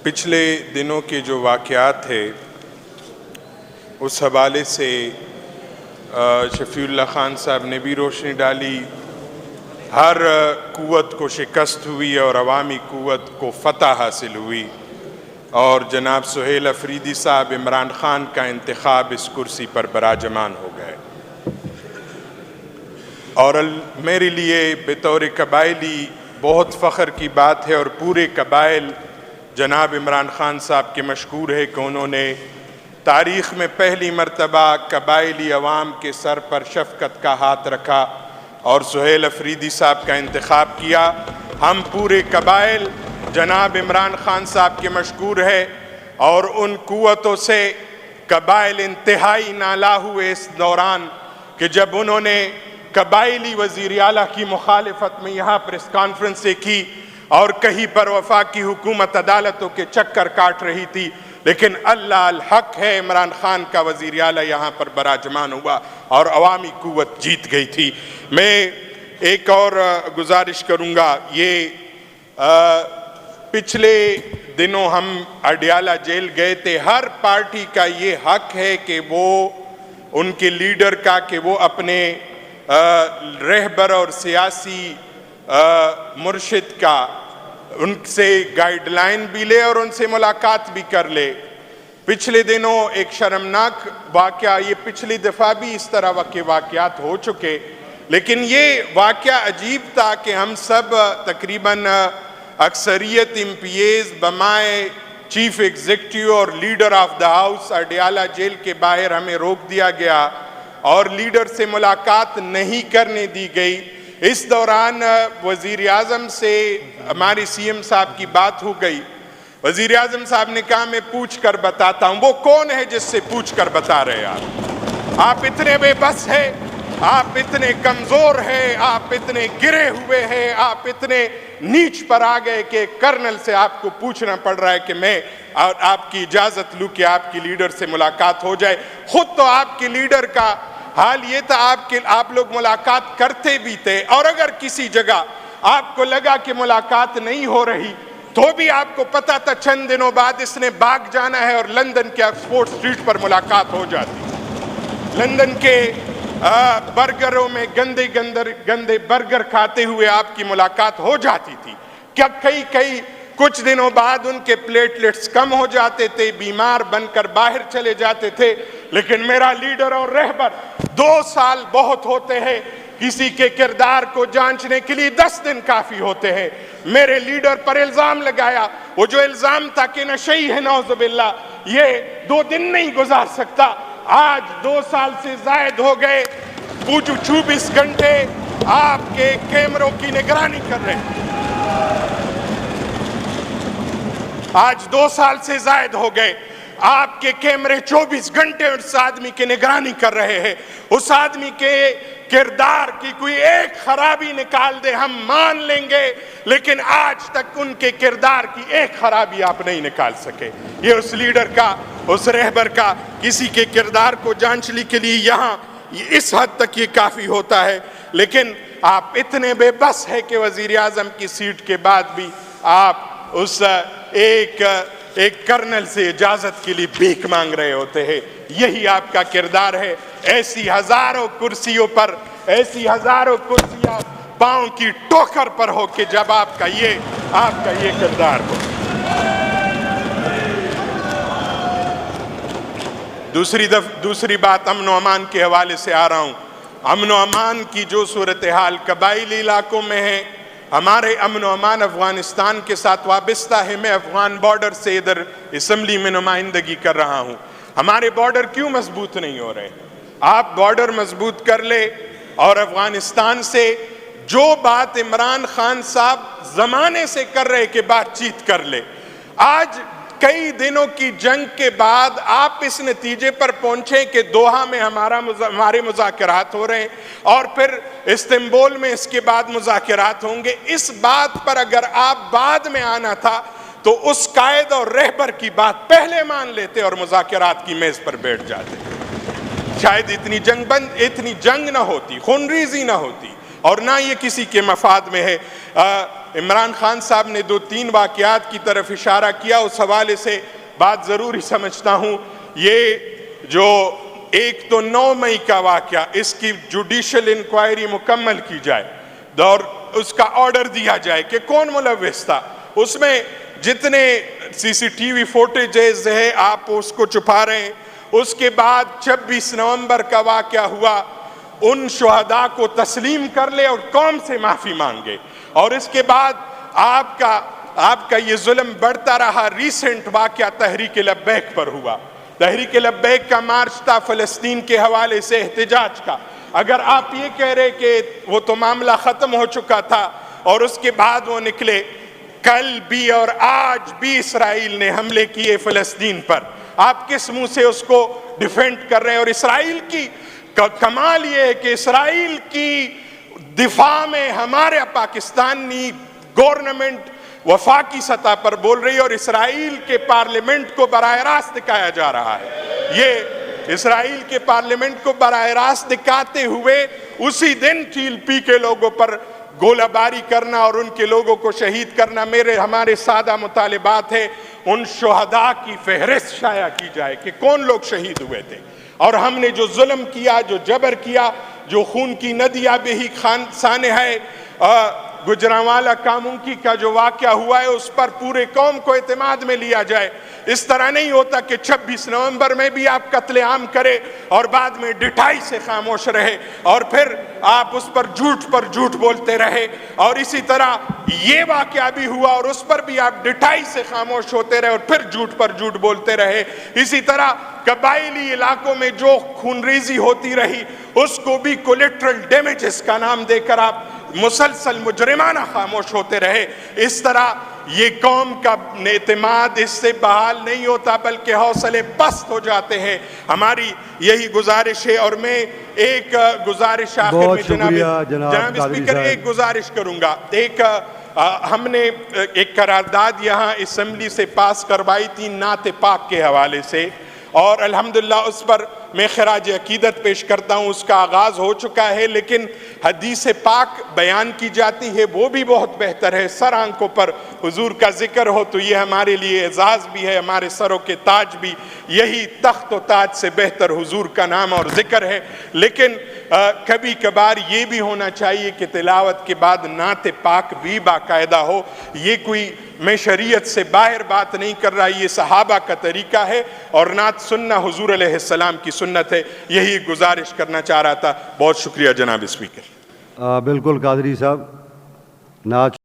پچھلے دنوں کے جو واقعات تھے اس حوالے سے شفیع اللہ خان صاحب نے بھی روشنی ڈالی. ہر قوت کو شکست ہوئی اور عوامی قوت کو فتح حاصل ہوئی اور جناب سہیل افریدی صاحب عمران خان کا انتخاب اس کرسی پر براجمان ہو گئے. اور میرے لیے بطور قبائلی بہت فخر کی بات ہے اور پورے قبائل جناب عمران خان صاحب کے مشکور ہے کہ انہوں نے تاریخ میں پہلی مرتبہ قبائلی عوام کے سر پر شفقت کا ہاتھ رکھا اور سہیل افریدی صاحب کا انتخاب کیا. ہم پورے قبائل جناب عمران خان صاحب کے مشکور ہے اور ان قوتوں سے قبائل انتہائی نالا ہوئے اس دوران کہ جب انہوں نے قبائلی وزیر اعلیٰ کی مخالفت میں یہاں پریس کانفرنسیں کی اور کہیں پر وفاقی حکومت عدالتوں کے چکر کاٹ رہی تھی، لیکن اللہ الحق ہے عمران خان کا وزیر اعلیٰ یہاں پر براجمان ہوا اور عوامی قوت جیت گئی تھی. میں ایک اور گزارش کروں گا، یہ پچھلے دنوں ہم اڈیالہ جیل گئے تھے. ہر پارٹی کا یہ حق ہے کہ وہ ان کے لیڈر کا کہ وہ اپنے رہبر اور سیاسی مرشد کا ان سے گائیڈ لائن بھی لے اور ان سے ملاقات بھی کر لے. پچھلے دنوں ایک شرمناک واقعہ، یہ پچھلی دفعہ بھی اس طرح کے واقعات ہو چکے، لیکن یہ واقعہ عجیب تھا کہ ہم سب تقریباً اکثریت ایم پی ایز بمائے چیف ایگزیکٹیو اور leader of the house Adiala jail کے باہر ہمیں روک دیا گیا اور لیڈر سے ملاقات نہیں کرنے دی گئی. اس دوران وزیر اعظم سے ہمارے سی ایم صاحب کی بات ہو گئی. وزیر اعظم صاحب نے کہا میں پوچھ کر بتاتا ہوں. وہ کون ہے جس سے پوچھ کر بتا رہے آپ اتنے بے بس ہیں، آپ اتنے کمزور ہیں، آپ اتنے گرے ہوئے ہیں، آپ اتنے نیچ پر آ گئے کہ کرنل سے آپ کو پوچھنا پڑ رہا ہے کہ میں آپ کی اجازت لوں کہ آپ کی لیڈر سے ملاقات ہو جائے. خود تو آپ کے لیڈر کا حال یہ تھا آپ لوگ ملاقات کرتے بھی تھے، اور اگر کسی جگہ آپ کو لگا کہ ملاقات نہیں ہو رہی تو بھی آپ کو پتا تھا چند دنوں بعد اس نے بھاگ جانا ہے اور لندن کے آکسفورڈ اسٹریٹ پر ملاقات ہو جاتی. لندن کے برگروں میں گندے برگر کھاتے ہوئے آپ کی ملاقات ہو جاتی تھی. کیا کئی کچھ دنوں بعد ان کے پلیٹلیٹس کم ہو جاتے تھے، بیمار بن کر باہر چلے جاتے تھے. لیکن میرا لیڈر اور رہبر 2 سال بہت ہوتے ہیں، کسی کے کردار کو جانچنے کے لیے 10 دن کافی ہوتے ہیں. میرے لیڈر پر الزام لگایا، وہ جو الزام تھا کہ نشئی ہے نعوذ باللہ، یہ 2 دن نہیں گزار سکتا. آج 2 سال سے زائد ہو گئے، 24 گھنٹے آپ کے کیمروں کی نگرانی کر رہے ہیں. آج 2 سال سے زائد ہو گئے، آپ کے کیمرے 24 گھنٹے اس آدمی کی نگرانی کر رہے ہیں. اس آدمی کے کردار کی کوئی ایک خرابی نکال دے ہم مان لیں گے، لیکن آج تک ان کے کردار کی ایک خرابی آپ نہیں نکال سکے. یہ اس لیڈر کا، اس رہبر کا کسی کے کردار کو جانچنے کے لیے یہاں اس حد تک یہ کافی ہوتا ہے. لیکن آپ اتنے بے بس ہے کہ وزیر اعظم کی سیٹ کے بعد بھی آپ اس ایک کرنل سے اجازت کے لیے بھیک مانگ رہے ہوتے ہیں. یہی آپ کا کردار ہے. ایسی ہزاروں کرسیوں پر، ایسی ہزاروں کرسیاں پاؤں کی ٹوکر پر ہو کہ جب آپ کا یہ کردار ہو. دوسری بات امن و امان کے حوالے سے آ رہا ہوں. امن و امان کی جو صورتحال قبائلی علاقوں میں ہے، ہمارے امن و امان افغانستان کے ساتھ وابستہ ہے. میں افغان بارڈر سے ادھر اسمبلی میں نمائندگی کر رہا ہوں. ہمارے بارڈر کیوں مضبوط نہیں ہو رہے؟ آپ بارڈر مضبوط کر لے اور افغانستان سے جو بات عمران خان صاحب زمانے سے کر رہے کہ بات چیت کر لے. آج کئی دنوں کی جنگ کے بعد آپ اس نتیجے پر پہنچے کہ دوحہ میں ہمارے مذاکرات ہو رہے ہیں اور پھر استنبول میں اس کے بعد مذاکرات ہوں گے. اس بات پر اگر آپ بعد میں آنا تھا تو اس قائد اور رہبر کی بات پہلے مان لیتے اور مذاکرات کی میز پر بیٹھ جاتے. شاید اتنی جنگ نہ ہوتی، خونریزی نہ ہوتی، اور نہ یہ کسی کے مفاد میں ہے. عمران خان صاحب نے 2-3 واقعات کی طرف اشارہ کیا، اس حوالے سے بات ضروری سمجھتا ہوں۔ یہ جو 1 تو 9 مئی کا واقعہ، اس کی جوڈیشل انکوائری مکمل کی جائے اور اس کا آرڈر دیا جائے کہ کون ملوث تھا۔ اس میں جتنے CCTV فوٹیجز ہے آپ اس کو چھپا رہے ہیں۔ اس کے بعد 26 نومبر کا واقعہ ہوا، ان شہداء کو تسلیم کر لے اور قوم سے معافی مانگے، اور اس کے بعد آپ کا یہ ظلم بڑھتا رہا۔ ریسنٹ واقعہ تحریک لبیک پر ہوا، تحریک لبیک کا مارچ تھا فلسطین کے حوالے سے احتجاج کا۔ اگر آپ یہ کہہ رہے کہ وہ تو معاملہ ختم ہو چکا تھا اور اس کے بعد وہ نکلے، کل بھی اور آج بھی اسرائیل نے حملے کیے فلسطین پر، آپ کس منہ سے اس کو ڈیفینڈ کر رہے ہیں؟ اور اسرائیل کی کمال یہ ہے کہ اسرائیل کی دفاع میں ہمارے پاکستانی گورنمنٹ وفاقی سطح پر بول رہی ہے، اور اسرائیل کے پارلیمنٹ کو براہ راست دکھایا جا رہا ہے۔ یہ اسرائیل کے پارلیمنٹ کو براہ راست دکھاتے ہوئے اسی دن TLP کے لوگوں پر گولہ باری کرنا اور ان کے لوگوں کو شہید کرنا، ہمارے سادہ مطالبات ہیں ان شہداء کی فہرست شائع کی جائے کہ کون لوگ شہید ہوئے تھے، اور ہم نے جو ظلم کیا، جو جبر کیا، جو خون کی ندیاں بہی سانحہ گجرانوالہ کامونکی کا جو واقعہ ہوا ہے، اس پر پورے قوم کو اعتماد میں لیا جائے۔ اس طرح نہیں ہوتا کہ 26 نومبر میں بھی آپ قتل عام کرے اور بعد میں ڈٹھائی سے خاموش رہے، اور پھر آپ اس پر جھوٹ بولتے رہے، اور اسی طرح یہ واقعہ بھی ہوا اور اس پر بھی آپ ڈٹھائی سے خاموش ہوتے رہے اور پھر جھوٹ بولتے رہے۔ اسی طرح قبائلی علاقوں میں جو خونریزی ہوتی رہی اس کو بھی کولیٹرل ڈیمیجز کا نام دے کر آپ مسلسل مجرمانہ خاموش ہوتے رہے۔ اس طرح یہ قوم کا اعتماد اس سے بحال نہیں ہوتا بلکہ حوصلے پست ہو جاتے ہیں۔ ہماری یہی گزارش ہے، اور میں ایک گزارش آخر میں جناب اسپیکر ایک گزارش کروں گا۔ ہم نے ایک قرارداد یہاں اسمبلی سے پاس کروائی تھی نعت پاک کے حوالے سے، اور الحمدللہ اس پر میں خراج عقیدت پیش کرتا ہوں۔ اس کا آغاز ہو چکا ہے، لیکن حدیث پاک بیان کی جاتی ہے، وہ بھی بہت بہتر ہے۔ سر آنکھوں پر حضور کا ذکر ہو تو یہ ہمارے لیے اعزاز بھی ہے، ہمارے سروں کے تاج بھی، یہی تخت و تاج سے بہتر حضور کا نام اور ذکر ہے۔ لیکن کبھی کبھار یہ بھی ہونا چاہیے کہ تلاوت کے بعد نعت پاک بھی باقاعدہ ہو۔ یہ کوئی میں شریعت سے باہر بات نہیں کر رہا، یہ صحابہ کا طریقہ ہے اور نعت سننا حضور علیہ السلام کی سنت ہے۔ یہی گزارش کرنا چاہ رہا تھا۔ بہت شکریہ جناب اسپیکر۔ بالکل قادری صاحب، نعت